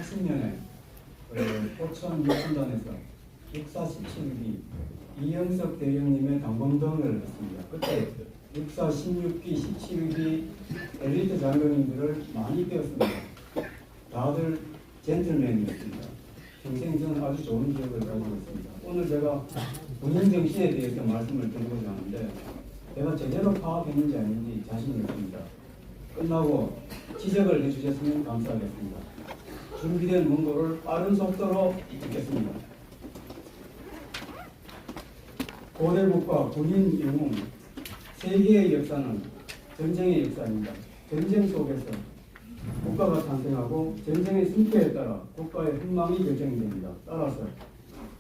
1980년에 포천 육군단에서 육사 17기 이영석 대령님의 당번등을 했습니다. 그때 육사 16기, 17기 엘리트 장병님들을 많이 배웠습니다. 다들 젠틀맨이었습니다. 평생 저는 아주 좋은 기억을 가지고 있습니다. 오늘 제가 군인 정신에 대해서 말씀을 드리고자 하는데 내가 제대로 파악했는지 아닌지 자신이 없습니다. 끝나고 지적을 해주셨으면 감사하겠습니다. 준비된 문구를 빠른 속도로 읽겠습니다. 고대국가 군인 영웅 세계의 역사는 전쟁의 역사입니다. 전쟁 속에서 국가가 탄생하고 전쟁의 승패에 따라 국가의 흥망이 결정이 됩니다. 따라서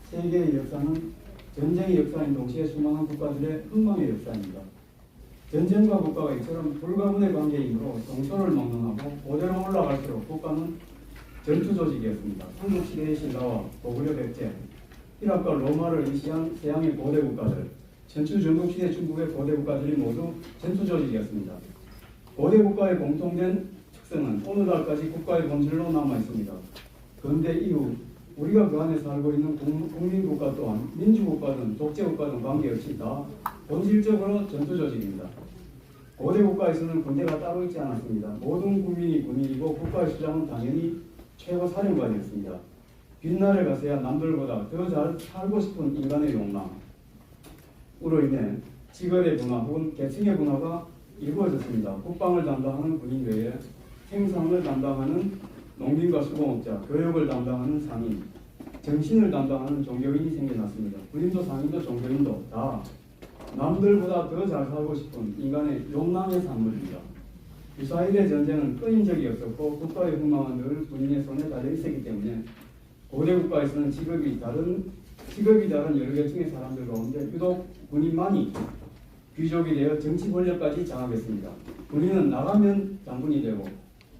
세계의 역사는 전쟁의 역사인 동시에 수많은 국가들의 흥망의 역사입니다. 전쟁과 국가가 이처럼 불가분의 관계이므로 동서를 막론하고 고대로 올라갈수록 국가는 전투 조직이었습니다. 삼국시대의 신라와 고구려 백제, 이라크와 로마를 위시한 서양의 고대 국가들, 전투 전국시대 중국의 고대 국가들이 모두 전투 조직이었습니다. 고대 국가의 공통된 특성은 오늘날까지 국가의 본질로 남아 있습니다. 그런데 이후 우리가 그 안에 살고 있는 국민국가 또한 민주국가든 독재국가든 관계없이 다 본질적으로 전투 조직입니다. 고대 국가에서는 군대가 따로 있지 않았습니다. 모든 국민이 군인이고 국가의 수장은 당연히 최고 사령관이었습니다. 빈나라에 가서야 남들보다 더 잘 살고 싶은 인간의 욕망으로 인해 직업의 분화 혹은 계층의 분화가 이루어졌습니다. 국방을 담당하는 군인 외에 생산을 담당하는 농민과 수공업자, 교육을 담당하는 상인, 정신을 담당하는 종교인이 생겨났습니다. 군인도 상인도 종교인도 다 남들보다 더 잘 살고 싶은 인간의 욕망의 산물입니다. 이스라엘의 전쟁은 끊인 적이 없었고 국가의 흥망은 늘 군인의 손에 달려 있었기 때문에 고대 국가에서는 직업이 다른 여러 계층의 사람들 가운데 유독 군인만이 귀족이 되어 정치 권력까지 장악했습니다. 군인은 나가면 장군이 되고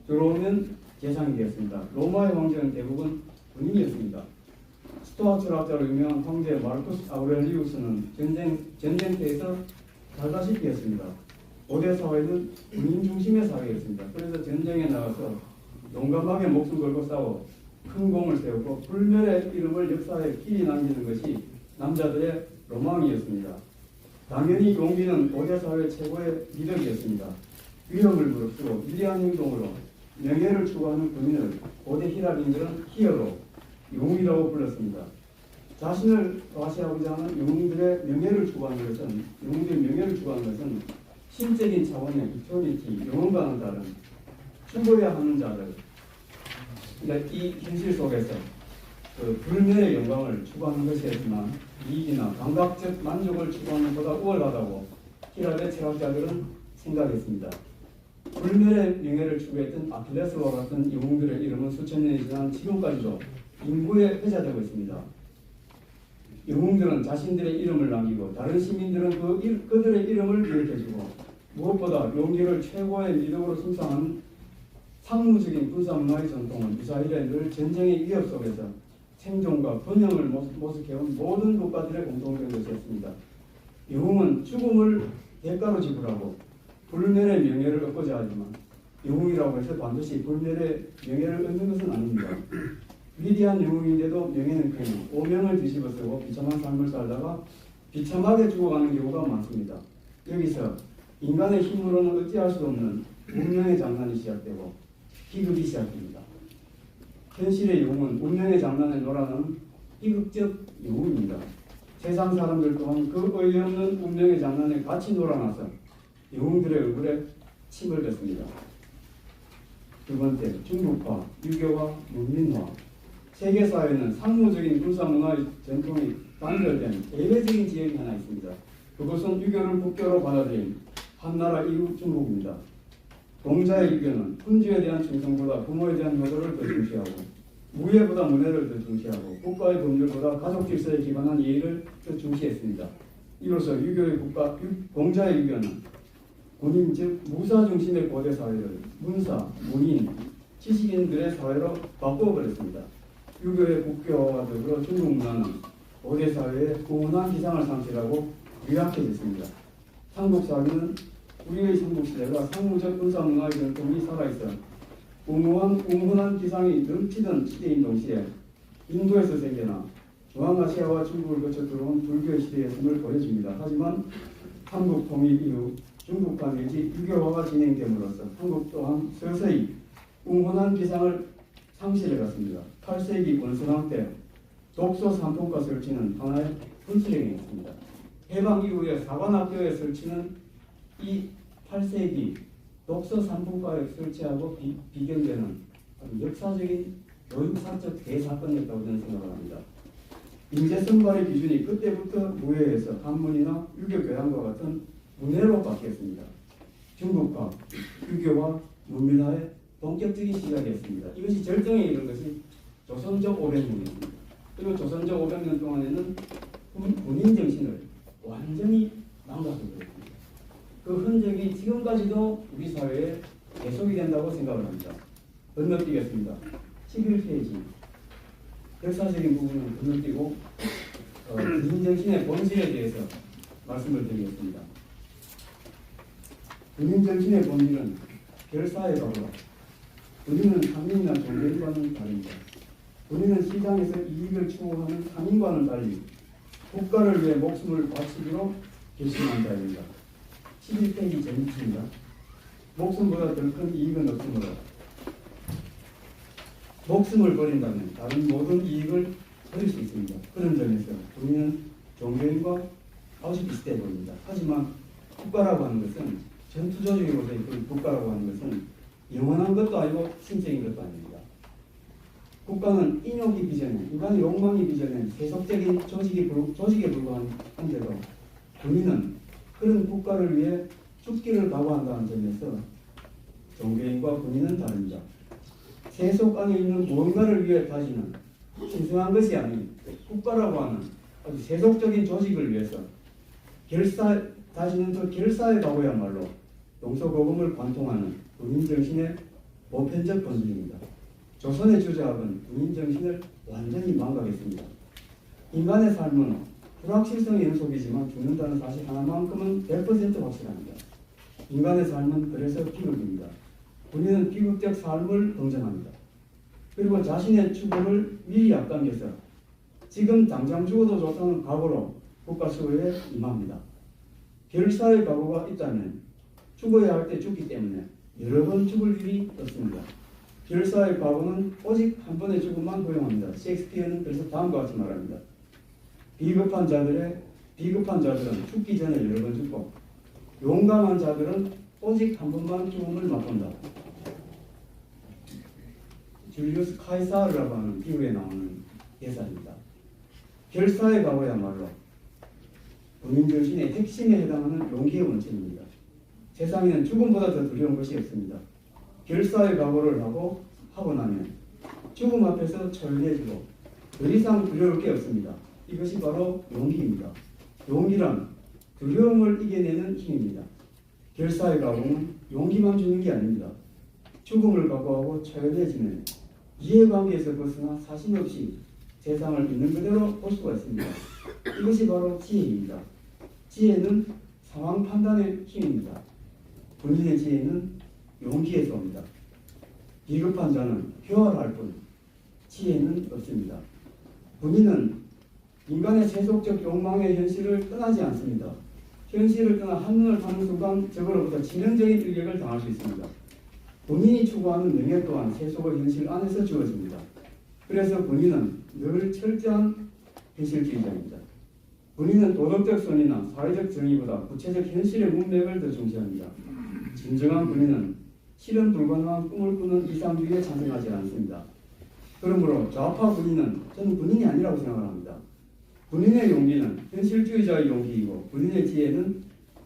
들어오면 재상이 되었습니다. 로마의 황제는 대부분 군인이었습니다. 스토아 철학자로 유명한 황제 마르쿠스 아우렐리우스는 전쟁터에서 달다시피 했습니다. 고대 사회는 군인 중심의 사회였습니다. 그래서 전쟁에 나가서 용감하게 목숨 걸고 싸워 큰 공을 세우고 불멸의 이름을 역사에 길이 남기는 것이 남자들의 로망이었습니다. 당연히 용기는 고대 사회 최고의 미덕이었습니다. 위험을 무릅쓰고 위대한 행동으로 명예를 추구하는 군인을 고대 히랍인들은 히어로, 영웅이라고 불렀습니다. 자신을 과시하고자 하는 영웅들의 명예를 추구하는 것은 신적인 차원의 이터니티, 영혼과는 다른 죽어야 하는 자들, 그러니까 이 현실 속에서 그 불멸의 영광을 추구하는 것이었지만 이익이나 감각적 만족을 추구하는 것보다 우월하다고 히랍의 철학자들은 생각했습니다. 불멸의 명예를 추구했던 아킬레스와 같은 영웅들의 이름은 수천 년이 지난 지금까지도 인구에 회자되고 있습니다. 영웅들은 자신들의 이름을 남기고 다른 시민들은 그들의 이름을 기억해주고 무엇보다 용기를 최고의 미덕으로 숭상하는 상무적인 군사문화의 전통은 이스라엘의 늘 전쟁의 위협 속에서 생존과 번영을 모색해온 모든 국가들의 공통된 것이었습니다. 영웅은 죽음을 대가로 지불하고 불멸의 명예를 얻고자 하지만 영웅이라고 해서 반드시 불멸의 명예를 얻는 것은 아닙니다. 위대한 영웅인데도 명예는 그냥 오명을 뒤집어쓰고 비참한 삶을 살다가 비참하게 죽어가는 경우가 많습니다. 여기서 인간의 힘으로는 어찌할 수 없는 운명의 장난이 시작되고 비극이 시작됩니다. 현실의 영웅은 운명의 장난에 놀아나는 비극적 영웅입니다. 세상 사람들 또한 그 어이없는 운명의 장난에 같이 놀아나서 영웅들의 얼굴에 침을 뱉습니다. 두 번째, 중국화, 유교화, 문민화. 세계사회는 상무적인 군사문화의 전통이 단절된 예외적인 지역이 하나 있습니다. 그것은 유교를 국교로 받아들인 한나라 이후 중국입니다. 동자의 유교는 군주에 대한 충성보다 부모에 대한 효도를 더 중시하고 무예보다 문예를 더 중시하고 국가의 법률보다 가족 질서에 기반한 예의를 더 중시했습니다. 이로써 동자의 유교는 군인 즉 무사 중심의 고대 사회를 문사, 문인, 지식인들의 사회로 바꾸어버렸습니다. 유교의 국교와 더불어 중국 문화는 고대 사회의 고운한 기상을 상실하고 유약해졌습니다. 삼국 사회는 우리의 삼국시대가 상무적 군사문화의 전통이 살아있어 웅훈한 기상이 넘치던 시대인 동시에 인도에서 생겨나 중앙아시아와 중국을 거쳐 들어온 불교의 시대였음을 보여줍니다. 하지만 한국 통일 이후 중국과 밀집 유교화가 진행됨으로써 한국 또한 서서히 웅훈한 기상을 상실해갔습니다. 8세기 원성왕 때 독소 산품과 설치는 하나의 분수령이었습니다. 해방 이후에 사관학교에 설치는 이 8세기 독서 산품과에 설치하고 비견되는 역사적인 교육사적 대사건이었다고 저는 생각을 합니다. 인재 선발의 기준이 그때부터 무예에서 한문이나 유교 교양과 같은 문해로 바뀌었습니다. 중국과 유교와 문민화의 본격적인 시작이었습니다. 이것이 절정에 이른 것이 조선적 500년입니다. 그리고 조선적 500년 동안에는 군인 정신을 완전히 망가뜨렸습니다. 그 흔적이 지금까지도 우리 사회에 계속이 된다고 생각을 합니다. 건너뛰겠습니다. 11페이지. 역사적인 부분은 건너뛰고 군인 정신의 본질에 대해서 말씀을 드리겠습니다. 군인 정신의 본질은 결사의 각오다. 군인은 상인이나 종교인과는 다릅니다. 군인은 시장에서 이익을 추구하는 상인과는 달리 국가를 위해 목숨을 바치기로 결심한 자입니다. 11페이지 전체입니다. 목숨보다 더 큰 이익은 없으므로 목숨을 버린다면 다른 모든 이익을 버릴 수 있습니다. 그런 점에서 군인은 종교인과 아주 비슷해 보입니다. 하지만 국가라고 하는 것은 전투조직으로서 그 국가라고 하는 것은 영원한 것도 아니고 신적인 것도 아닙니다. 국가는 인욕이 빚어낸, 인간의 욕망이 빚어낸 세속적인 조직에 불과한 한데도 군인은 그런 국가를 위해 죽기를 각오한다는 점에서 종교인과 군인은 다릅니다. 세속 안에 있는 무언가를 위해 다지는 신성한 것이 아닌 국가라고 하는 아주 세속적인 조직을 위해서 다시는 그 결사에 가고야말로 용서고금을 관통하는 군인정신의 보편적 본질입니다. 조선의 주자학은 군인정신을 완전히 망각했습니다. 인간의 삶은 불확실성의 연속이지만 죽는다는 사실 하나만큼은 100% 확실합니다. 인간의 삶은 그래서 비극입니다. 군인은 비극적 삶을 긍정합니다. 그리고 자신의 죽음을 미리 앞당겨서 지금 당장 죽어도 좋다는 각오로 국가 수호에 임합니다. 결사의 각오가 있다면 죽어야 할 때 죽기 때문에 여러 번 죽을 일이 없습니다. 결사의 각오는 오직 한 번의 죽음만 허용합니다. 셰익스피어는 그래서 다음과 같이 말합니다. 비급한 자들은 죽기 전에 여러 번 죽고 용감한 자들은 오직 한 번만 죽음을 맛본다. 줄리우스 카이사르라고 하는 비유에 나오는 대사입니다. 결사에 가고야말로 군인정신의 핵심에 해당하는 용기의 원천입니다. 세상에는 죽음보다 더 두려운 것이 없습니다. 결사의 각오를 하고 나면 죽음 앞에서 철회해지고 더 이상 두려울 게 없습니다. 이것이 바로 용기입니다. 용기란 두려움을 이겨내는 힘입니다. 결사의 각오는 용기만 주는 게 아닙니다. 죽음을 각오하고 철회해지면 이해관계에서 벗어나 사심 없이 세상을 있는 그대로 볼 수가 있습니다. 이것이 바로 지혜입니다. 지혜는 상황 판단의 힘입니다. 군인의 지혜는 용기에서 옵니다. 비급한 자는 교활할 뿐 지혜는 없습니다. 군인은 인간의 세속적 욕망의 현실을 떠나지 않습니다. 현실을 떠나 한눈을 파는 순간 적으로부터 치명적인 일격을 당할 수 있습니다. 본인이 추구하는 명예 또한 세속의 현실 안에서 주어집니다. 그래서 군인은 늘 철저한 현실주의자입니다. 군인은 도덕적 선이나 사회적 정의보다 구체적 현실의 문맥을 더 중시합니다. 진정한 군인은 실현 불가능한 꿈을 꾸는 이상주의에 찬성하지 않습니다. 그러므로 좌파 군인은 저는 군인이 아니라고 생각을 합니다. 군인의 용기는 현실주의자의 용기이고 군인의 지혜는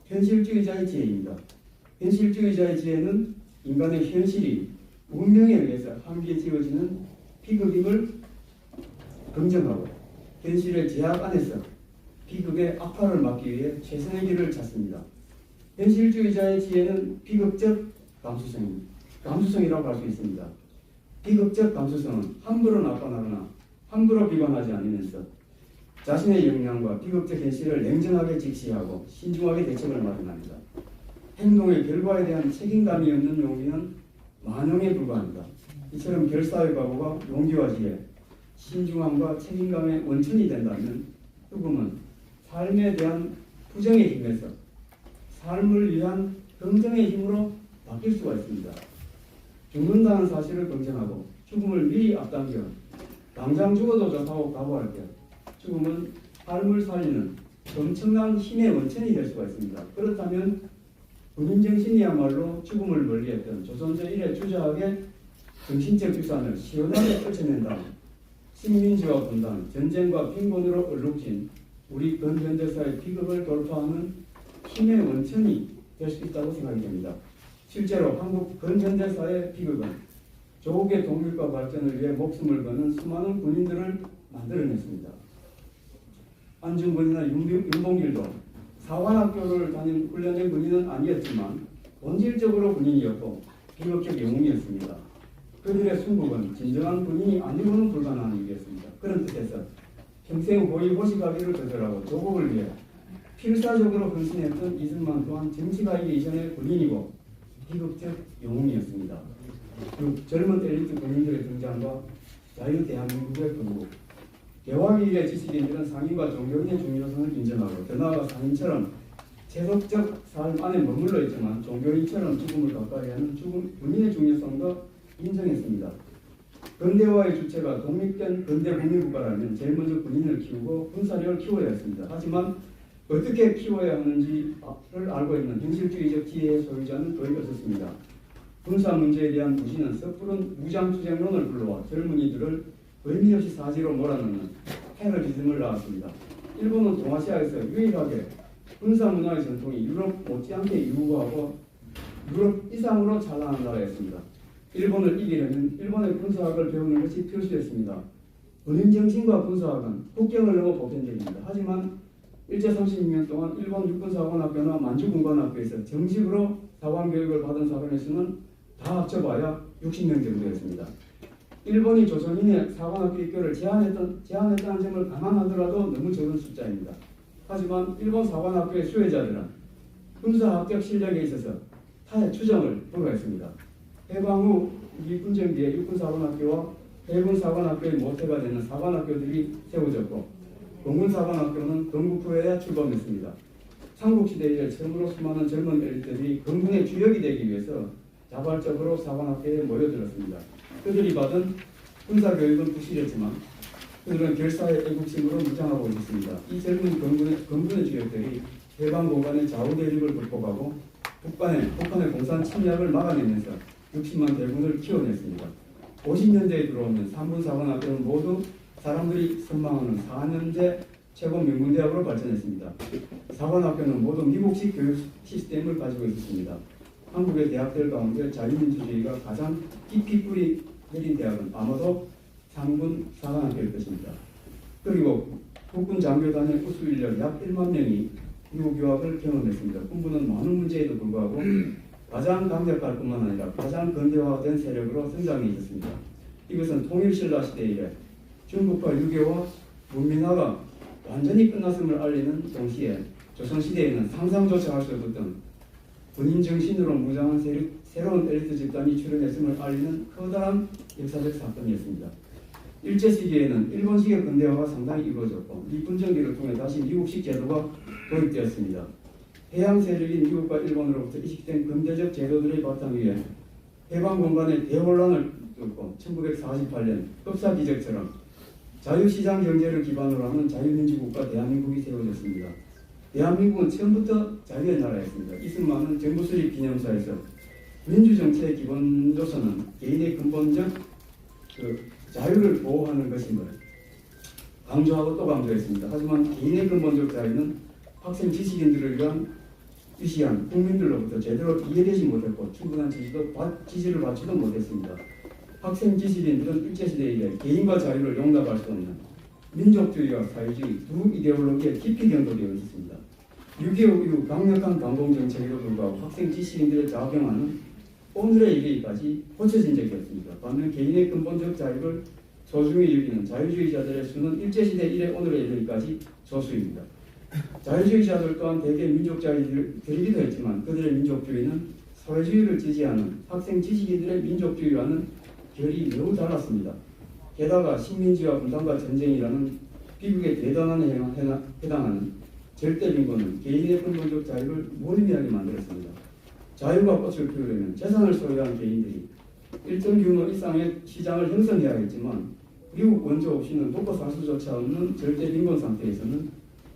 현실주의자의 지혜입니다. 현실주의자의 지혜는 인간의 현실이 운명에 의해서 함께 지어지는 비극임을 긍정하고 현실의 제약 안에서 비극의 악화를 막기 위해 최선의 길을 찾습니다. 현실주의자의 지혜는 비극적 감수성이라고 할 수 있습니다. 비극적 감수성은 함부로 나타나거나 함부로 비관하지 않으면서 자신의 역량과 비극적 현실을 냉정하게 직시하고 신중하게 대책을 마련합니다. 행동의 결과에 대한 책임감이 없는 용기는 만용에 불과합니다. 이처럼 결사의 각오가 용기와 지혜, 신중함과 책임감의 원천이 된다면 죽음은 삶에 대한 부정의 힘에서 삶을 위한 긍정의 힘으로 바뀔 수가 있습니다. 죽는다는 사실을 긍정하고 죽음을 미리 앞당겨 당장 죽어도 좋다고 각오할 때 죽음은 삶을 살리는 엄청난 힘의 원천이 될 수가 있습니다. 그렇다면 군인정신이야말로 죽음을 멀리했던 조선조 이래 주저하게 정신적 유산을 시원하게 떨쳐낸 다음 식민지와 분단, 전쟁과 빈곤으로 얼룩진 우리 근현대사의 비극을 돌파하는 힘의 원천이 될 수 있다고 생각이 됩니다. 실제로 한국 근현대사의 비극은 조국의 독립과 발전을 위해 목숨을 거는 수많은 군인들을 만들어냈습니다. 안중근이나 윤봉길도 사관학교를 다닌 훈련의 군인은 아니었지만 본질적으로 군인이었고 비극적 영웅이었습니다. 그들의 순국은 진정한 군인이 아니고는 불가능한 일이었습니다. 그런 뜻에서 평생 호의호식하기를 거절하고 조국을 위해 필사적으로 헌신했던 이승만 또한 정치가이기 이전의 군인이고 비극적 영웅이었습니다. 그 젊은 엘리트 군인들의 등장과 자유 대한민국의 건국, 개화 이래 지식인들은 상인과 종교인의 중요성을 인정하고 더 나아가 상인처럼 세속적 삶 안에 머물러 있지만 종교인처럼 죽음을 가까이하는 군인의 중요성도 인정했습니다. 근대화의 주체가 독립된 근대 국민국가라면 제일 먼저 군인을 키우고 군사력을 키워야 했습니다. 하지만 어떻게 키워야 하는지를 알고 있는 현실주의적 지혜의 소유자는 거의 없었습니다. 군사 문제에 대한 무신은 섣부른 무장투쟁론을 불러와 젊은이들을 의미 없이 사지로 몰아넣는 테러리즘을 낳았습니다. 일본은 동아시아에서 유일하게 군사 문화의 전통이 유럽 못지않게 유구하고 유럽 이상으로 찬란한 나라였습니다. 일본을 이기려면 일본의 군사학을 배우는 것이 필수였습니다. 군인 정신과 군사학은 국경을 넘어 보편적입니다. 하지만 일제 36년 동안 일본 육군사관학교나 만주군관학교에서 정식으로 사관교육을 받은 사관의 수는 다 합쳐봐야 60명 정도였습니다. 일본이 조선인의 사관학교 입교를 제한했다는 점을 감안하더라도 너무 적은 숫자입니다. 하지만 일본 사관학교의 수혜자들은 군사학적 실력에 있어서 타의 추정을 불허했습니다. 해방 후 우리 군정비의 육군사관학교와 해군사관학교의 모태가 되는 사관학교들이 세워졌고 공군사관학교는 건국 후에야 출범했습니다. 삼국시대 이래 처음으로 수많은 젊은 엘리트들이 건국의 주역이 되기 위해서 자발적으로 사관학교에 모여들었습니다. 그들이 받은 군사교육은 부실했지만 그들은 결사의 애국심으로 무장하고 있습니다. 이 젊은 건군의 주역들이 해방 공간의 좌우 대립을 극복하고 북한의 공산 침략을 막아내면서 60만 대군을 키워냈습니다. 50년대에 들어오면 3군 사관학교는 모두 사람들이 선망하는 4년제 최고 명문대학으로 발전했습니다. 사관학교는 모두 미국식 교육 시스템을 가지고 있었습니다. 한국의 대학들 가운데 자유민주주의가 가장 깊이 뿌리 내린 대학은 아마도 3군 사관학교일 것입니다. 그리고 국군 장교단의 우수 인력 약 1만 명이 미국 유학을 경험했습니다. 군부는 많은 문제에도 불구하고 가장 강력할 뿐만 아니라 가장 근대화된 세력으로 성장해 있었습니다. 이것은 통일신라 시대 이래 중국과 유교와 문민화가 완전히 끝났음을 알리는 동시에 조선시대에는 상상조차 할 수 없었던 군인 정신으로 무장한 새로운 엘리트 집단이 출현했음을 알리는 커다란 역사적 사건이었습니다. 일제시기에는 일본식의 근대화가 상당히 이루어졌고 미분정기를 통해 다시 미국식 제도가 도입되었습니다. 해양 세력인 미국과 일본으로부터 이식된 근대적 제도들의 바탕 위에 해방 공간의 대혼란을 뚫고 1948년 흡사기적처럼 자유시장 경제를 기반으로 하는 자유민주국가 대한민국이 세워졌습니다. 대한민국은 처음부터 자유의 나라였습니다. 이승만은 정부 수립 기념사에서 민주정치의 기본 조서는 개인의 근본적 자유를 보호하는 것임을 강조하고 또 강조했습니다. 하지만 개인의 근본적 자유는 학생 지식인들을 위한 유시한 국민들로부터 제대로 이해되지 못했고 충분한 지지를 받지도 못했습니다. 학생 지식인들은 일제시대 이래 개인과 자유를 용납할 수 없는 민족주의와 사회주의 두 이데올로기에 깊이 경도되어 있습니다. 6.25 이후 강력한 강공정책에도 불구하고 학생 지식인들의 작용하는 오늘의 이르기까지 고쳐진 적이 없습니다. 반면 개인의 근본적 자유를 소중히 여기는 자유주의자들의 수는 일제시대 이래 오늘의 이르기까지 소수입니다. 자유주의자들 또한 대개 민족자들이기도 했지만 그들의 민족주의는 사회주의를 지지하는 학생 지식인들의 민족주의와는 결이 매우 달랐습니다. 게다가 식민지와 분단과 전쟁이라는 비극에 대단한 해당하는 절대 빈곤은 개인의 근본적 자유를 무의미하게 만들었습니다. 자유가 꽃을 피우려면 재산을 소유한 개인들이 일정 규모 이상의 시장을 형성해야겠지만 미국 원조 없이는 먹고 살 수조차 없는 절대 빈곤 상태에서는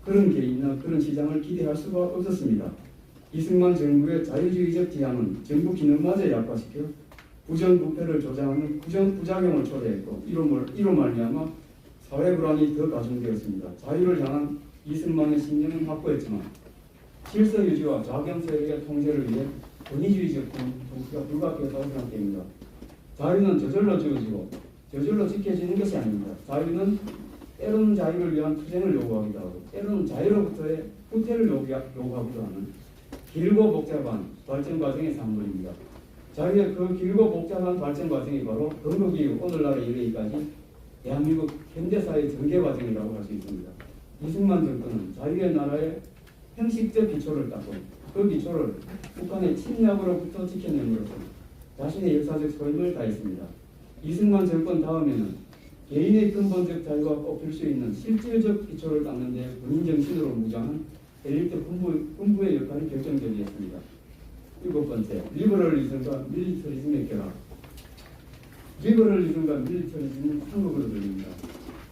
그런 개인이나 그런 시장을 기대할 수가 없었습니다. 이승만 정부의 자유주의적 지향은 정부 기능마저 약화시켜 부정부패를 조장하는 부작용을 초래했고 이로 말미암아 사회 불안이 더 가중되었습니다. 자유를 향한 이승만의 신념은 확고했지만 질서 유지와 좌경 세력의 통제를 위해 권위주의적 정치가 불가피하다고 생각됩니다. 자유는 저절로 주어지고 저절로 지켜지는 것이 아닙니다. 자유는 때로는 자유를 위한 투쟁을 요구하기도 하고 때로는 자유로부터의 후퇴를 요구하기도 하는 길고 복잡한 발전 과정의 산물입니다. 자유의 그 길고 복잡한 발전 과정이 바로 건국 이후 오늘날에 이르기까지 대한민국 현대사의 전개 과정이라고 할 수 있습니다. 이승만 정권은 자유의 나라의 형식적 기초를 닦고 그 기초를 북한의 침략으로부터 지켜냄으로써 자신의 역사적 소임을 다했습니다. 이승만 정권 다음에는 개인의 근본적 자유가 꼽힐 수 있는 실질적 기초를 닦는 데 군인정신으로 무장한 엘리트 군부의 역할이 결정적이었습니다. 7번째, 리버럴리즘과 밀리터리즘의 결합. 리버럴리즘과 밀리터리즘은 한국으로 들립니다.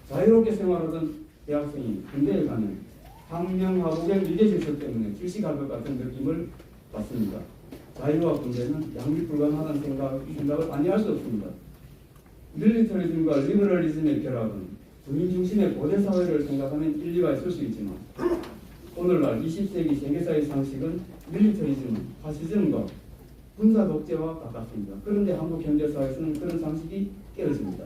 자유롭게 생활하던 대학생이 군대에 가면 항명하복의 위계 질서 때문에 질식할 것 같은 느낌을 받습니다. 자유와 군대는 양립불가능하다는 생각을 아니할 수 없습니다. 밀리터리즘과 리버럴리즘의 결합은 군인 중심의 고대 사회를 생각하면 일리가 있을 수 있지만 오늘날 20세기 세계사의 상식은 밀리터리즘은 파시즘과 군사 독재와 가깝습니다. 그런데 한국 현대사에서는 그런 상식이 깨어집니다.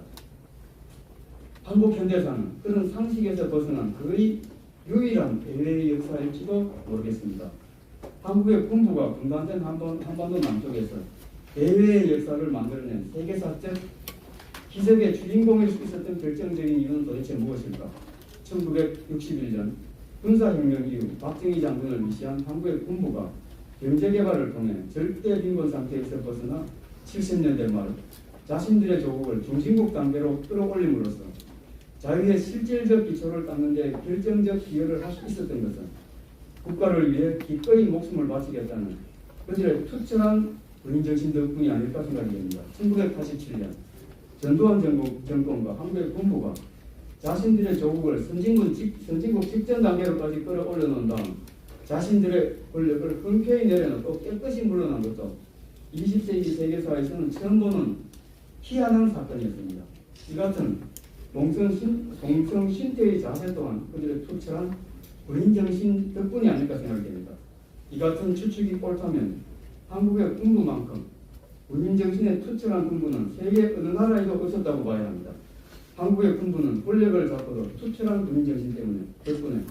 한국 현대사는 그런 상식에서 벗어난 거의 유일한 대외의 역사일지도 모르겠습니다. 한국의 군부가 분단된 한반도 남쪽에서 대외의 역사를 만들어낸 세계사적 기적의 주인공일 수 있었던 결정적인 이유는 도대체 무엇일까? 1961년 군사혁명 이후 박정희 장군을 위시한 한국의 군부가 경제개발을 통해 절대 빈곤 상태에서 벗어나 70년대 말 자신들의 조국을 중진국 단계로 끌어올림으로써 자유의 실질적 기초를 닦는 데 결정적 기여를 할 수 있었던 것은 국가를 위해 기꺼이 목숨을 바치겠다는 그들의 투철한 군인정신 덕분이 아닐까 생각이 됩니다. 1987년 전두환 정권과 한국의 군부가 자신들의 조국을 선진국 직전 단계로까지 끌어올려 놓은 다음 자신들의 권력을 흔쾌히 내려놓고 깨끗이 물러난 것도 20세기 세계사에서는 처음 보는 희한한 사건이었습니다. 이 같은 동성신태의 자세 또한 그들의 투철한 군인정신 덕분이 아닐까 생각됩니다. 이 같은 추측이 옳다면 한국의 군부만큼 군인정신의 투철한 군부는 세계 어느 나라에도 없었다고 봐야 합니다. 한국의 군부는 권력을 잡고도 투철한 군인정신 덕분에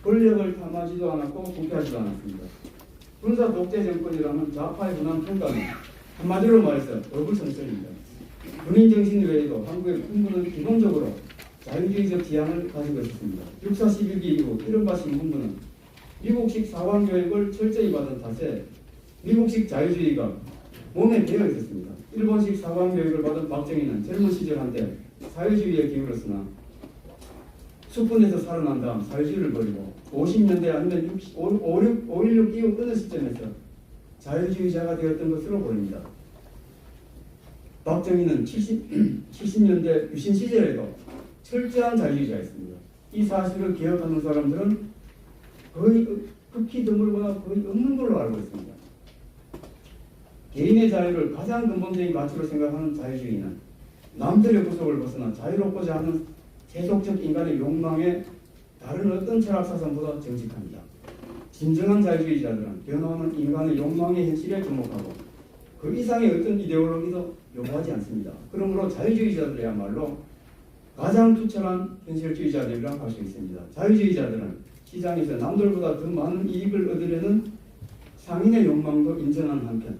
권력을 탐하지도 않았고 부패하지도 않았습니다. 군사 독재 정권이라는 좌파의 흔한 평가는 한마디로 말해서 어불성설입니다. 군인정신 외에도 한국의 군부는 기본적으로 자유주의적 지향을 가지고 있었습니다. 6.4 11기 이후 이른바 신군부는 미국식 사관교육을 철저히 받은 탓에 미국식 자유주의가 몸에 배어 있었습니다. 일본식 사관교육을 받은 박정희는 젊은 시절 한때 사회주의에 기울었으나 수군에서 살아난 다음 사회주의를 버리고 50년대 아니면 5.16 이후 어느 시점에서 자유주의자가 되었던 것으로 보입니다. 박정희는 70년대 유신 시절에도 철저한 자유주의자였습니다. 이 사실을 기억하는 사람들은 거의 극히 드물거나 거의 없는 걸로 알고 있습니다. 개인의 자유를 가장 근본적인 가치로 생각하는 자유주의는 남들의 구속을 벗어나 자유롭고자 하는 세속적 인간의 욕망에 다른 어떤 철학사상보다 정직합니다. 진정한 자유주의자들은 변화하는 인간의 욕망의 현실에 주목하고 그 이상의 어떤 이데올로기도 요구하지 않습니다. 그러므로 자유주의자들이야말로 가장 투철한 현실주의자들이라고 할 수 있습니다. 자유주의자들은 시장에서 남들보다 더 많은 이익을 얻으려는 상인의 욕망도 인정하는 한편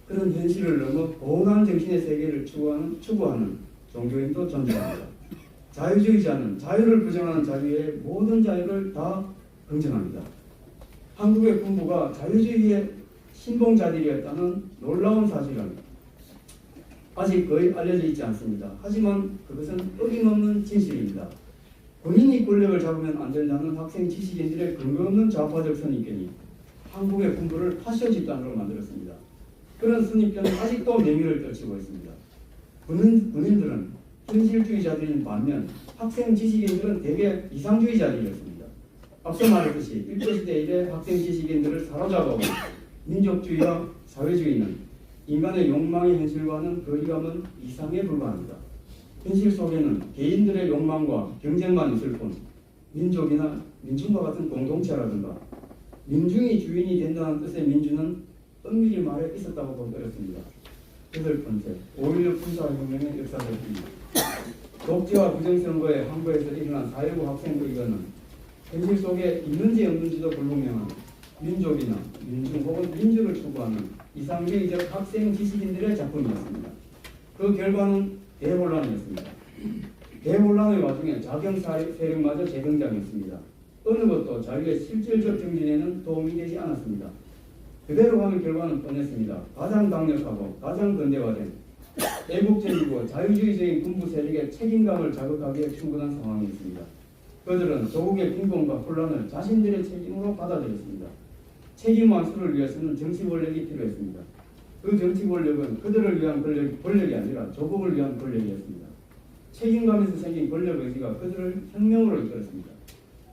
그런 현실을 넘어 고운한 정신의 세계를 추구하는 종교인도 존재합니다. 자유주의자는 자유를 부정하는 자유의 모든 자유를 다 긍정합니다. 한국의 군부가 자유주의의 신봉자들이었다는 놀라운 사실은 아직 거의 알려져 있지 않습니다. 하지만 그것은 어김없는 진실입니다. 본인이 권력을 잡으면 안 된다는 학생 지식인들의 근거 없는 좌파적 선입견이 한국의 군부를 파쇼 집단으로 만들었습니다. 그런 선입견은 아직도 맹위를 떨치고 있습니다. 군인들은 현실주의자들인 반면 학생 지식인들은 대개 이상주의자들이었습니다. 앞서 말했듯이 일제시대 이래 학생 지식인들을 사로잡아온 민족주의와 사회주의는 인간의 욕망의 현실과는 거리감은 이상에 불과합니다. 현실 속에는 개인들의 욕망과 경쟁만 있을 뿐 민족이나 민중과 같은 공동체라든가 민중이 주인이 된다는 뜻의 민주는 엄밀히 말해 있었다고 보기 어렵습니다. 여덟 번째, 5.16 군사혁명의 역사적입니다. 독재와 부정선거의 항거에서 일어난 4.19 학생부의거는 현실 속에 있는지 없는지도 불분명한 민족이나 민중 혹은 민주를 추구하는 이상주의적 학생 지식인들의 작품이었습니다. 그 결과는 대혼란이었습니다. 대혼란의 와중에 자경 세력마저 재등장했습니다. 어느 것도 자유의 실질적 정진에는 도움이 되지 않았습니다. 그대로 가면 결과는 뻔했습니다. 가장 강력하고 가장 근대화된 애국적이고 자유주의적인 군부 세력의 책임감을 자극하기에 충분한 상황이었습니다. 그들은 조국의 빈곤과 혼란을 자신들의 책임으로 받아들였습니다. 책임 완수를 위해서는 정치 권력이 필요했습니다. 그 정치 권력은 그들을 위한 권력이 아니라 조국을 위한 권력이었습니다. 책임감에서 생긴 권력 의지가 그들을 혁명으로 이끌었습니다.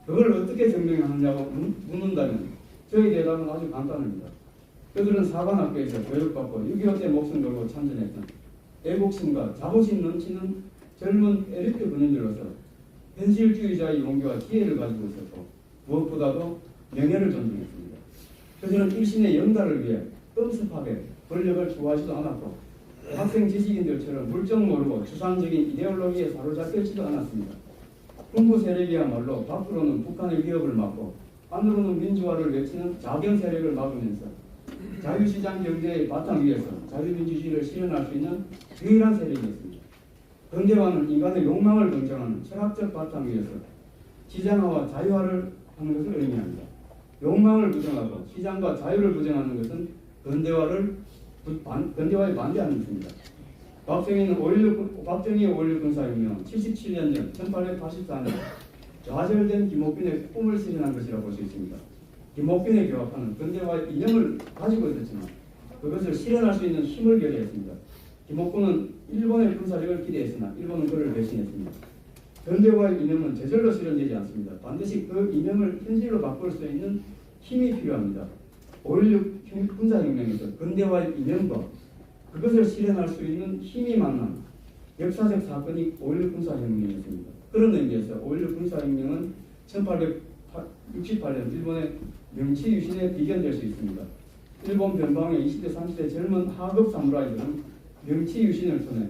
그걸 어떻게 증명하느냐고 묻는다면 저희 대답은 아주 간단합니다. 그들은 사관학교에서 교육받고 6.25 때 목숨 걸고 참전했던 애국심과 자부심 넘치는 젊은 엘리트 군인들로서 현실주의자의 용기와 기회를 가지고 있었고 무엇보다도 명예를 존중했습니다. 그들은 일신의 영달을 위해 끔습하게 권력을 추구하지도 않았고 학생 지식인들처럼 물정 모르고 추상적인 이데올로기에 사로잡혀지도 않았습니다. 군부 세력이야말로 밖으로는 북한의 위협을 막고 안으로는 민주화를 외치는 자경 세력을 막으면서 자유시장 경제의 바탕 위에서 자유민주주의를 실현할 수 있는 유일한 세력이었습니다. 근대화는 인간의 욕망을 긍정하는 철학적 바탕 위에서 시장화와 자유화를 하는 것을 의미합니다. 욕망을 부정하고 시장과 자유를 부정하는 것은 근대화에 반대하는 것입니다. 박정희의 5.16 군사혁명 77년 전 1884년 좌절된 김옥균의 꿈을 실현한 것이라고 볼 수 있습니다. 김옥균의 교학파는 근대화의 이념을 가지고 있었지만 그것을 실현할 수 있는 힘을 결의했습니다. 김옥균은 일본의 군사력을 기대했으나 일본은 그를 배신했습니다. 근대화의 이념은 저절로 실현되지 않습니다. 반드시 그 이념을 현실로 바꿀 수 있는 힘이 필요합니다. 5.16 군사혁명에서 근대화의 이념과 그것을 실현할 수 있는 힘이 만난 역사적 사건이 5.16 군사혁명이었습니다. 그런 의미에서 5.16 군사혁명은 1868년 일본의 명치 유신에 비견될 수 있습니다. 일본 변방의 20대 30대 젊은 하급 사무라이들은 명치 유신을 통해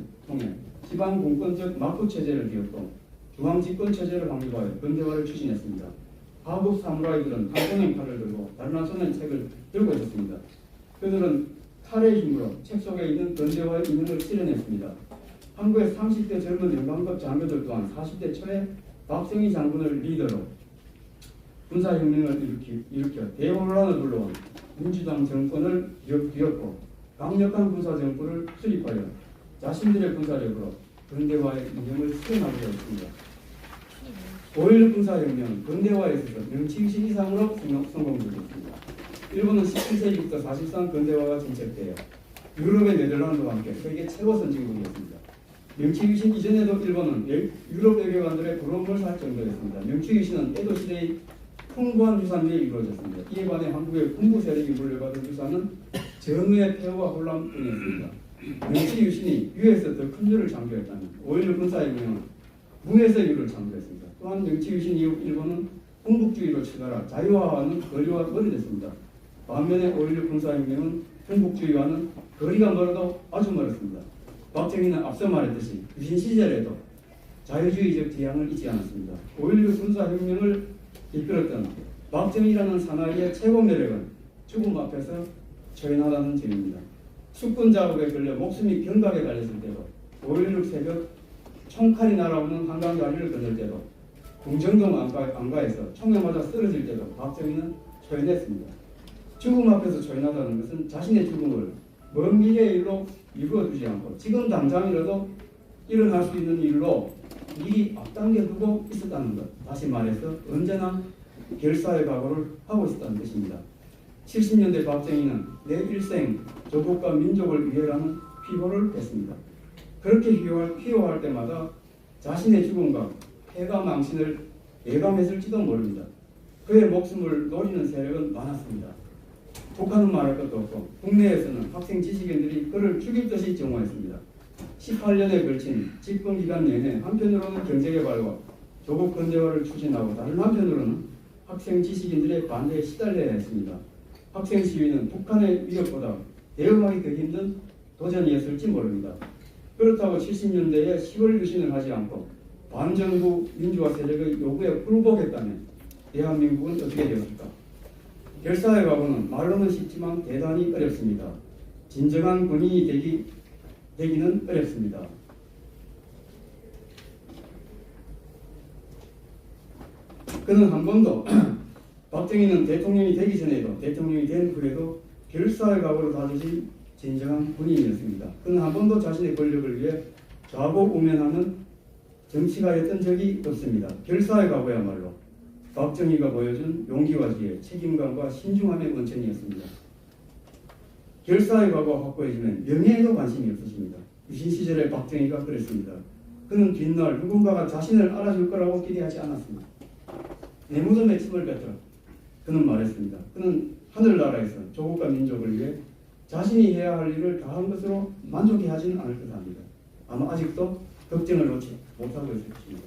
지방 공권적 막부 체제를 비웠고 중앙 집권 체제를 확립하여 근대화를 추진했습니다. 하급 사무라이들은 한손의 칼을 들고 다른 한 손의 책을 들고 있었습니다. 그들은 칼의 힘으로 책 속에 있는 근대화의 이념을 실현했습니다. 한국의 30대 젊은 영광급 장교들 또한 40대 초에 박정희 장군을 리더로 군사혁명을 일으켜 대혼란을 불러온 민주당 정권을 뒤엎고 강력한 군사정부를 수립하여 자신들의 군사력으로 근대화의 이념을 실현하게 되었습니다. 5.16 군사혁명은 근대화에 있어서 명치유신 이상으로 성공적이었습니다. 일본은 17세기부터 사실상 근대화가 정착되어 유럽의 네덜란드와 함께 세계 최고 선진국이었습니다. 명치유신 이전에도 일본은 유럽 외교관들의 부러움을 살 정도였습니다. 명치유신은 에도 시대의 풍부한 유산 위에 이루어졌습니다. 이에 반해 한국의 군부 세력이 물려받은 유산은 전후의 폐허와 혼란뿐이었습니다. 명치유신이 유에서 더 큰 유를 창조했다면 5.16 군사혁명은 무에서 유를 창조했습니다. 또한 명치유신 이후 일본은 군국주의로 치달아 자유화와는 거리가 멀어졌습니다. 반면에 5.16 군사혁명은 군국주의와는 거리가 멀어도 아주 멀었습니다. 박정희는 앞서 말했듯이 유신 시절에도 자유주의적 지향을 잊지 않았습니다. 5.16 군사혁명을 이끌었던 박정희라는 사나이의 최고 매력은 죽음 앞에서 초연하다는 점입니다. 숙군 작업에 걸려 목숨이 경각에 달렸을 때도 5.16 새벽 총칼이 날아오는 한강 다리를 건널 때도 궁정동 안가에서 총에 맞아 쓰러질 때도 박정희는 초연했습니다. 죽음 앞에서 초연하다는 것은 자신의 죽음을 먼 미래의 일로 미루어두지 않고 지금 당장이라도 일어날 수 있는 일로 미리 앞당겨두고 있었다는 것. 다시 말해서 언제나 결사의 각오를 하고 있었다는 것입니다. 70년대 박정희는 내 일생 조국과 민족을 위해라는 피고를 했습니다. 그렇게 희호할 때마다 자신의 죽음과 패가 망신을 예감했을지도 모릅니다. 그의 목숨을 노리는 세력은 많았습니다. 북한은 말할 것도 없고 국내에서는 학생 지식인들이 그를 죽일 듯이 증오했습니다. 18년에 걸친 집권기간 내내 한편으로는 경제개발과 조국 근대화를 추진하고 다른 한편으로는 학생 지식인들의 반대에 시달려야 했습니다. 학생 시위는 북한의 위협보다 대응하기 더 힘든 도전이었을지 모릅니다. 그렇다고 70년대에 시월 유신을 하지 않고 반정부 민주화 세력의 요구에 굴복했다면 대한민국은 어떻게 되었을까? 결사의 각오는 말로는 쉽지만 대단히 어렵습니다. 진정한 군인이 되기는 어렵습니다. 그는 한 번도 박정희는 대통령이 되기 전에도 대통령이 된 후에도 결사의 각오를 다지신 진정한 군인이었습니다. 그는 한 번도 자신의 권력을 위해 좌고우면하는 정치가였던 적이 없습니다. 결사의 각오야말로 박정희가 보여준 용기와 지혜, 책임감과 신중함의 원천이었습니다. 결사의 각오가 확고해지면 명예에도 관심이 없으십니다. 유신 시절에 박정희가 그랬습니다. 그는 뒷날 누군가가 자신을 알아줄 거라고 기대하지 않았습니다. 내 무덤에 침을 뱉어라. 그는 말했습니다. 그는 하늘나라에서 조국과 민족을 위해 자신이 해야 할 일을 다한 것으로 만족해하지는 않을 듯합니다. 아마 아직도 걱정을 놓지 못하고 있을 것입니다.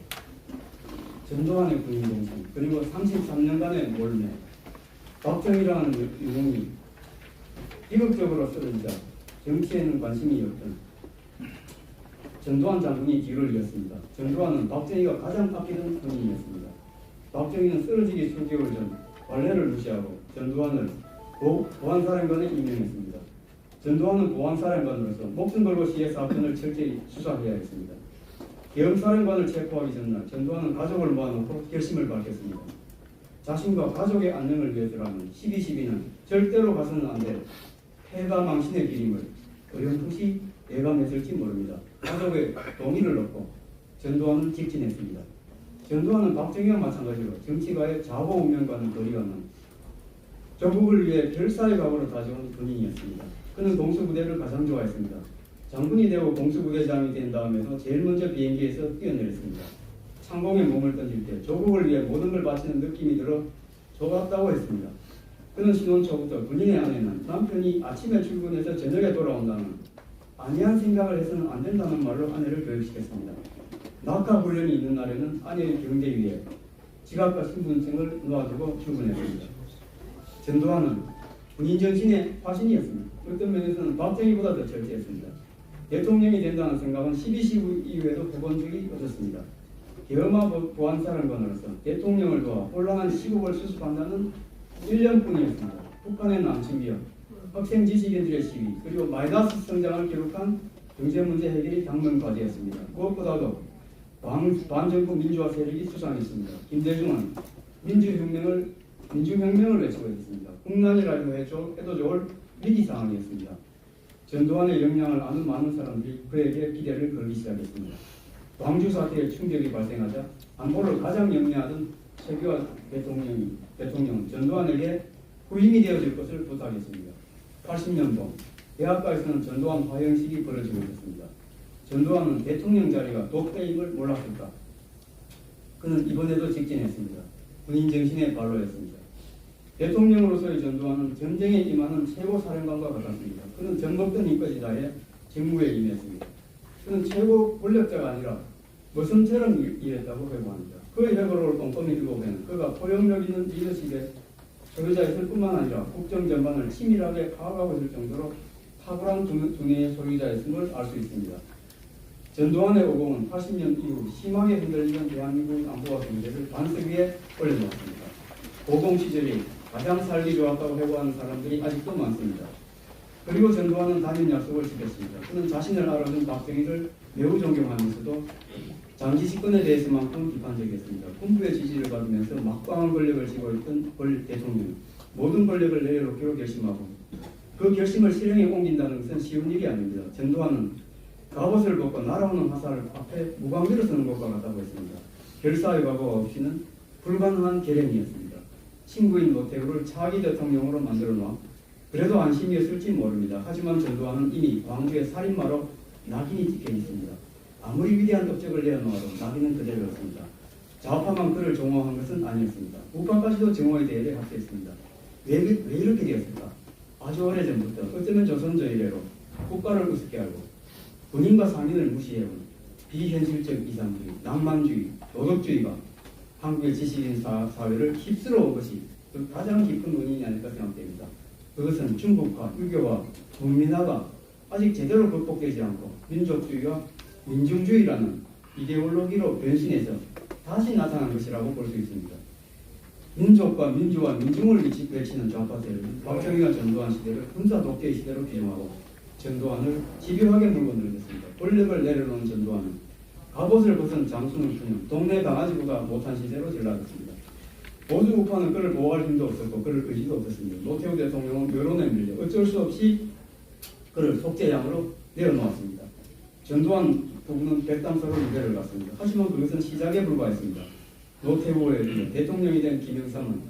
전두환의 군인 동생 그리고 33년간의 몰매 박정희라는 영웅이 비극적으로 쓰러지자 정치에는 관심이 없던 전두환 장군이 뒤를 이었습니다. 전두환은 박정희가 가장 아끼던 군인이었습니다. 박정희는 쓰러지기 수개월 전 관례를 무시하고 전두환을 보안사령관에 임명했습니다. 전두환은 보안사령관으로서 목숨 걸고 시해 사건을 철저히 수사해야 했습니다. 계엄사령관을 체포하기 전날 전두환은 가족을 모아놓고 결심을 밝혔습니다. 자신과 가족의 안녕을 위해서라면 12.12는 절대로 가서는 안 될 패가 망신의 길임을 어렴풋이 예감했을지 모릅니다. 가족의 동의를 얻고 전두환은 직진했습니다. 전두환은 박정희와 마찬가지로 정치가의 좌고우면과는 거리가 먼 조국을 위해 결사의 각오를 다져온 군인이었습니다. 그는 공수부대를 가장 좋아했습니다. 장군이 되고 공수부대장이 된 다음에도 제일 먼저 비행기에서 뛰어내렸습니다. 창공에 몸을 던질 때 조국을 위해 모든 걸 바치는 느낌이 들어 좋았다고 했습니다. 그는 신혼 초부터 군인의 아내는 남편이 아침에 출근해서 저녁에 돌아온다는 안이한 생각을 해서는 안 된다는 말로 아내를 교육시켰습니다. 낙하 훈련이 있는 날에는 아내의 경대 위에 지갑과 신분증을 놓아두고 출근했습니다. 전두환은 군인 정신의 화신이었습니다. 어떤 면에서는 박정희보다 더 철저했습니다. 대통령이 된다는 생각은 12.12 이후에도 해본 적이 없었습니다. 계엄화 보안사령관으로서 대통령을 도와 혼란한 시국을 수습한다는 1년뿐이었습니다. 북한의 남침 위협, 학생 지식인들의 시위, 그리고 마이너스 성장을 기록한 경제문제 해결이 당면 과제였습니다. 무엇보다도 반정부 민주화 세력이 수상했습니다. 김대중은 민주혁명을 외치고 있습니다. 국난이라도 해도 좋을 위기 상황이었습니다. 전두환의 역량을 아는 많은 사람들이 그에게 기대를 걸기 시작했습니다. 광주 사태의 충격이 발생하자 안보를 가장 염려하던 최규하 대통령은 전두환에게 후임이 되어줄 것을 부탁했습니다. 80년도 대학가에서는 전두환 화형식이 벌어지고 있었습니다. 전두환은 대통령 자리가 독배임을 몰랐을까? 그는 이번에도 직진했습니다. 군인 정신의 발로였습니다. 대통령으로서의 전두환은 전쟁에 임하는 최고 사령관과 같았습니다. 그는 정먹던 이까지다에 직무에 임했습니다. 그는 최고 권력자가 아니라 머슴처럼 일했다고 회고합니다. 그의 회고록을 꼼꼼히 읽어보면 그가 포용력 있는 리더십에 소유자였을 뿐만 아니라 국정 전반을 치밀하게 파악하고 있을 정도로 탁월한 두뇌의 소유자였음을 알 수 있습니다. 전두환의 오공은 80년 이후 심하게 흔들리는 대한민국 안보와 경제를 반석 위에 올려놓았습니다. 오공 시절이 가장 살기 좋았다고 회고하는 사람들이 아직도 많습니다. 그리고 전두환은 단일 약속을 지켰습니다. 그는 자신을 알아준 박정희를 매우 존경하면서도 장기 집권에 대해서만큼 비판적이었습니다. 군부의 지지를 받으면서 막강한 권력을 쥐고 있던 권 대통령, 모든 권력을 내려놓기로 결심하고 그 결심을 실행에 옮긴다는 것은 쉬운 일이 아닙니다. 전두환은 갑옷을 벗고 날아오는 화살을 앞에 무방비로 쓰는 것과 같다고 했습니다. 결사의 과거가 없이는 불가능한 결행이었습니다. 친구인 노태우를 차기 대통령으로 만들어 놓아 그래도 안심이었을지 모릅니다. 하지만 전두환은 이미 광주의 살인마로 낙인이 찍혀 있습니다. 아무리 위대한 업적을 내어놓아도 낙인은 그대로였습니다. 좌파만 그를 정호한 것은 아니었습니다. 우파까지도 정호에 대해 합세했습니다. 왜 이렇게 되었을까? 아주 오래전부터 어쩌면 조선조 이래로 국가를 우습게 알고 군인과 상인을 무시해온 비현실적 이상주의, 낭만주의, 도덕주의가 한국의 지식인 사회를 휩쓸어온 것이 그 가장 깊은 원인이 아닐까 생각됩니다. 그것은 중국화, 유교화, 국민화가 아직 제대로 극복되지 않고 민족주의와 민중주의라는 이데올로기로 변신해서 다시 나타난 것이라고 볼 수 있습니다. 민족과 민주와 민중을 외치는 좌파 세력은 박정희와 전두환 시대를 군사 독재의 시대로 규정하고 전두환을 집요하게 물고 늘렸습니다. 권력을 내려놓은 전두환은 갑옷을 벗은 장수는커녕 동네 강아지보다 못한 시대로 전락했습니다. 보수 우파는 그를 보호할 힘도 없었고 그를 의지도 없었습니다. 노태우 대통령은 여론에 밀려 어쩔 수 없이 그를 속죄양으로 내려놓았습니다. 전두환 부부는 백담사로 유배를 갔습니다. 하지만 그것은 시작에 불과했습니다. 노태우에 이어 대통령이 된 김영삼은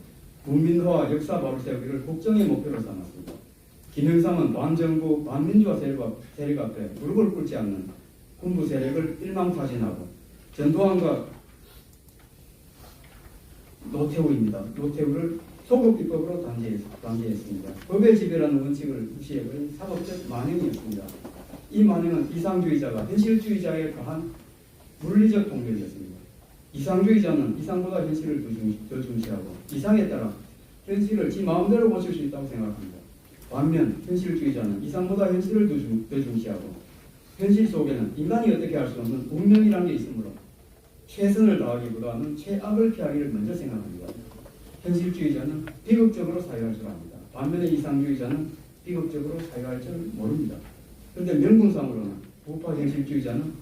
국민화와 역사 바로 세우기를 국정의 목표로 삼았습니다. 김영삼은 반정부, 반민주화 세력 앞에 무릎을 꿇지 않는 군부 세력을 일망타진하고 전두환과 노태우를 소급 입법으로 단죄했습니다. 법의 지배라는 원칙을 무시해버린 사법적 만행이었습니다. 이 만행은 이상주의자가 현실주의자에 가한 물리적 동력이었습니다. 이상주의자는 이상보다 현실을 더 중시하고 이상에 따라 현실을 지 마음대로 고칠 수 있다고 생각합니다. 반면 현실주의자는 이상보다 현실을 더 중시하고 현실 속에는 인간이 어떻게 할 수 없는 운명이라는 게 있으므로 최선을 다하기보다는 최악을 피하기를 먼저 생각합니다. 현실주의자는 비극적으로 사유할 줄 압니다. 반면에 이상주의자는 비극적으로 사유할 줄 모릅니다. 그런데 명분상으로는 우파 현실주의자는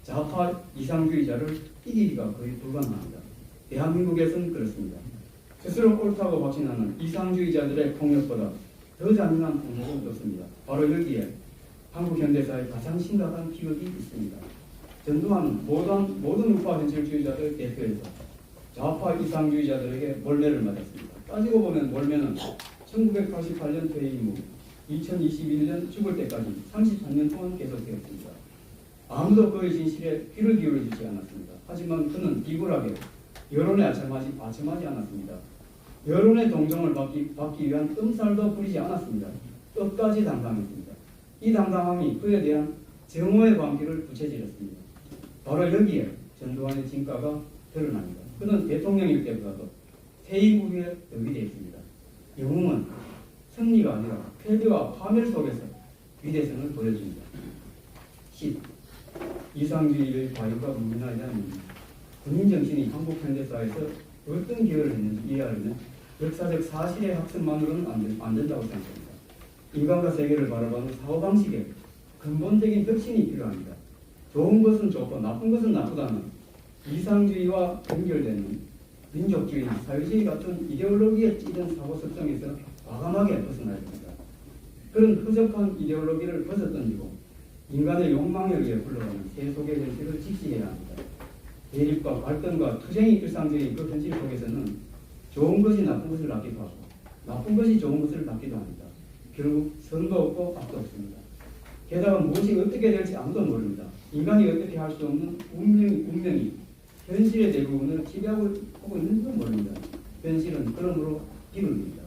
좌파 이상주의자를 이기기가 거의 불가능합니다. 대한민국에서는 그렇습니다. 스스로 옳다고 확신하는 이상주의자들의 폭력보다 더 잔인한 폭력은 없습니다. 바로 여기에 한국 현대사의 가장 심각한 비극이 있습니다. 전두환은 모든 우파 현실주의자들 대표에서 좌파 이상주의자들에게 몰매를 맞았습니다. 따지고 보면 몰매는 1988년 퇴임 후 2021년 죽을 때까지 33년 동안 계속되었습니다. 아무도 그의 진실에 귀를 기울여주지 않았습니다. 하지만 그는 비굴하게 여론에 아첨하지 않았습니다. 여론의 동정을 받기 위한 끔살도 부리지 않았습니다. 끝까지 당당했습니다. 이 당당함이 그에 대한 정오의 광기를 부채질했습니다. 바로 여기에 전두환의 진가가 드러납니다. 그는 대통령일 때보다도 퇴임 후에 더 위대했습니다. 영웅은 승리가 아니라 패배와 파멸 속에서 위대성을 보여줍니다. 10. 이상주의의 과유가 문화에 대한 문제. 군인 정신이 한국 현대사에서 어떤 기여를 했는지 이해하려면 역사적 사실의 학습만으로는 안 된다고 생각합니다. 인간과 세계를 바라보는 사고방식에 근본적인 혁신이 필요합니다. 좋은 것은 좋고 나쁜 것은 나쁘다는 이상주의와 연결되는 민족주의, 사회주의 같은 이데올로기에 찌든 사고 습성에서 과감하게 벗어나야 됩니다. 그런 허접한 이데올로기를 벗어던지고 인간의 욕망에 의해 흘러가는 세속의 현실을 직시해야 합니다. 대립과 갈등과 투쟁이 일상적인 그 현실 속에서는 좋은 것이 나쁜 것을 낳기도 하고 나쁜 것이 좋은 것을 낳기도 합니다. 결국 선도 없고 악도 없습니다. 게다가 무엇이 어떻게 될지 아무도 모릅니다. 인간이 어떻게 할 수 없는 운명이 현실의 대부분을 지배하고 있는지도 모릅니다. 현실은 그러므로 비극입니다.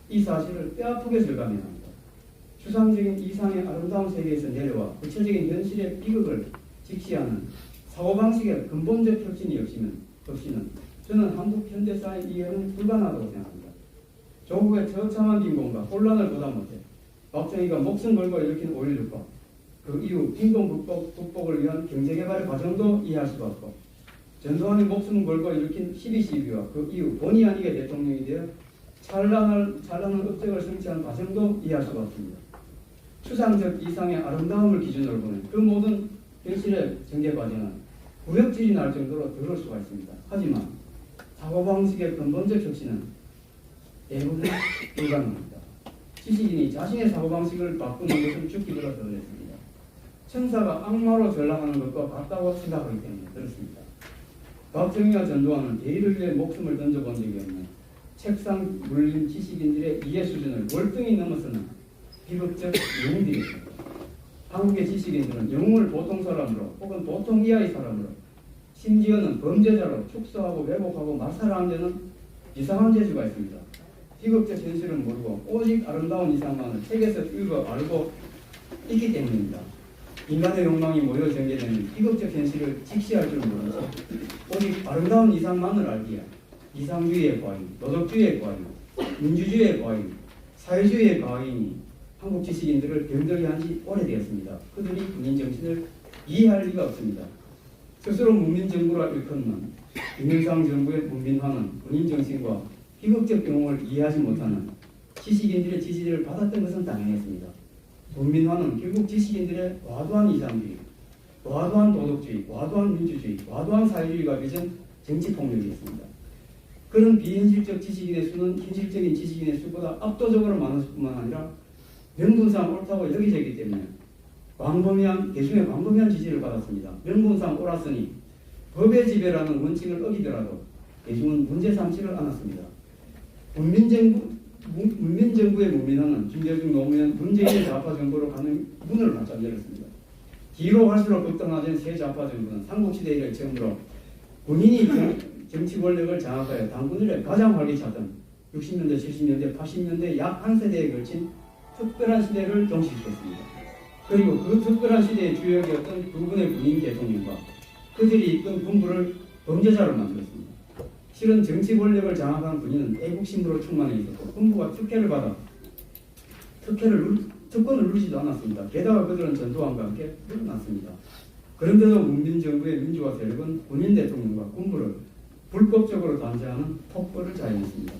이 사실을 뼈아프게 절감해야 합니다. 추상적인 이상의 아름다운 세계에서 내려와 구체적인 현실의 비극을 직시하는 사고방식의 근본적 혁신이 없이는 저는 한국 현대사의 이해는 불가능하다고 생각합니다. 조국의 처참한 빈곤과 혼란을 보다 못해 박정희가 목숨 걸고 일으킨 5.16과 그 이후 빈곤 극복을 위한 경제개발의 과정도 이해할 수가 없고 전두환이 목숨 걸고 일으킨 12.12와 그 이후 본의 아니게 대통령이 되어 찬란한 업적을 성취한 과정도 이해할 수가 없습니다. 추상적 이상의 아름다움을 기준으로 보는 그 모든 현실의 전개 과정은 구역질이 날 정도로 더러울 수가 있습니다. 하지만 사고방식의 근본적 혁신은 대부분 불가능합니다. 지식인이 자신의 사고방식을 바꾸는 것은 죽기보다 더 어렵습니다. 천사가 악마로 전락하는 것과 같다고 생각하기 때문에 그렇습니다. 박정희와 전두환은 대의를 위해 목숨을 던져본 적이 없는 책상 물린 지식인들의 이해 수준을 월등히 넘어서는 비극적 영웅들입니다. 한국의 지식인들은 영웅을 보통 사람으로 혹은 보통 이하의 사람으로 심지어는 범죄자로 축소하고 왜곡하고 말살하는 데는 이상한 재주가 있습니다. 비극적 현실은 모르고 오직 아름다운 이상만을 책에서 읽어 알고 있기 때문입니다. 인간의 욕망이 모여 전개되는 비극적 현실을 직시할 줄 모르는 채 오직 아름다운 이상만을 알기에 이상주의의 과잉, 도덕주의의 과잉, 민주주의의 과잉, 사회주의의 과잉이 한국 지식인들을 병들게 한 지 오래되었습니다. 그들이 국민 정신을 이해할 리가 없습니다. 스스로 문민정부라 일컫는 김영삼 정부의 문민화는 군인 정신과 비극적 경험을 이해하지 못하는 지식인들의 지지를 받았던 것은 당연했습니다. 문민화는 결국 지식인들의 과도한 이상주의, 과도한 도덕주의, 과도한 민주주의, 과도한 사회주의가 빚은 정치폭력이었습니다. 그런 비현실적 지식인의 수는 현실적인 지식인의 수보다 압도적으로 많을 뿐만 아니라 명분상 옳다고 여기졌기 때문에 대중의 광범위한 지지를 받았습니다. 명분상 옳았으니 법의 지배라는 원칙을 어기더라도 대중은 문제 삼지를 않았습니다. 문민정부의 문민화는 김대중 노무현 문재인의 좌파 정부로 가는 문을 활짝 열었습니다. 뒤로 갈수록 급등하던 새 좌파 정부는 삼국시대 이래 처음으로 군인이 정치 권력을 장악하여 당군들의 가장 활기차던 60년대, 70년대, 80년대 약 한 세대에 걸친 특별한 시대를 종식시켰습니다. 그리고 그 특별한 시대의 주역이었던 두 분의 군인 대통령과 그들이 이끈 군부를 범죄자로 만들었습니다. 실은 정치 권력을 장악한 군인은 애국심으로 충만해 있었고 군부가 특권을 누리지도 않았습니다. 게다가 그들은 전두환과 함께 물러났습니다. 그런데도 문민정부의 민주화 세력은 군인 대통령과 군부를 불법적으로 단죄하는 폭거를 자행했습니다.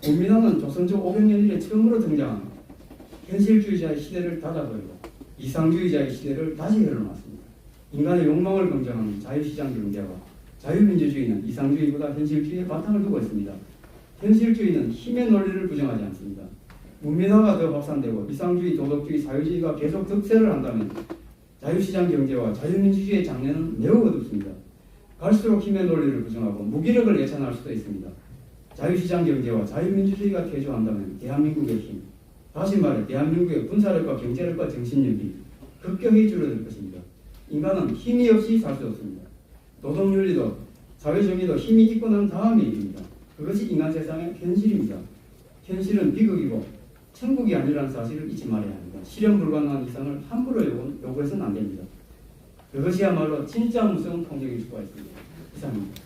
문민화는 조선조 500년 이래 처음으로 등장한 현실주의자의 시대를 닫아버리고 이상주의자의 시대를 다시 열어놨습니다. 인간의 욕망을 긍정하는 자유시장 경제와 자유민주주의는 이상주의보다 현실주의에 바탕을 두고 있습니다. 현실주의는 힘의 논리를 부정하지 않습니다. 문민화가 더 확산되고 이상주의, 도덕주의, 사회주의가 계속 득세를 한다면 자유시장 경제와 자유민주주의의 장래는 매우 어둡습니다. 갈수록 힘의 논리를 부정하고 무기력을 예찬할 수도 있습니다. 자유시장 경제와 자유민주주의가 퇴조한다면 대한민국의 힘, 다시 말해 대한민국의 군사력과 경제력과 정신력이 급격히 줄어들 것입니다. 인간은 힘이 없이 살 수 없습니다. 노동윤리도 사회정의도 힘이 있고 난 다음의 일입니다. 그것이 인간 세상의 현실입니다. 현실은 비극이고 천국이 아니라는 사실을 잊지 말아야 합니다. 실현 불가능한 이상을 함부로 요구해서는 안 됩니다. 그것이야말로 진짜 무서운 폭력일 수가 있습니다. 이상입니다.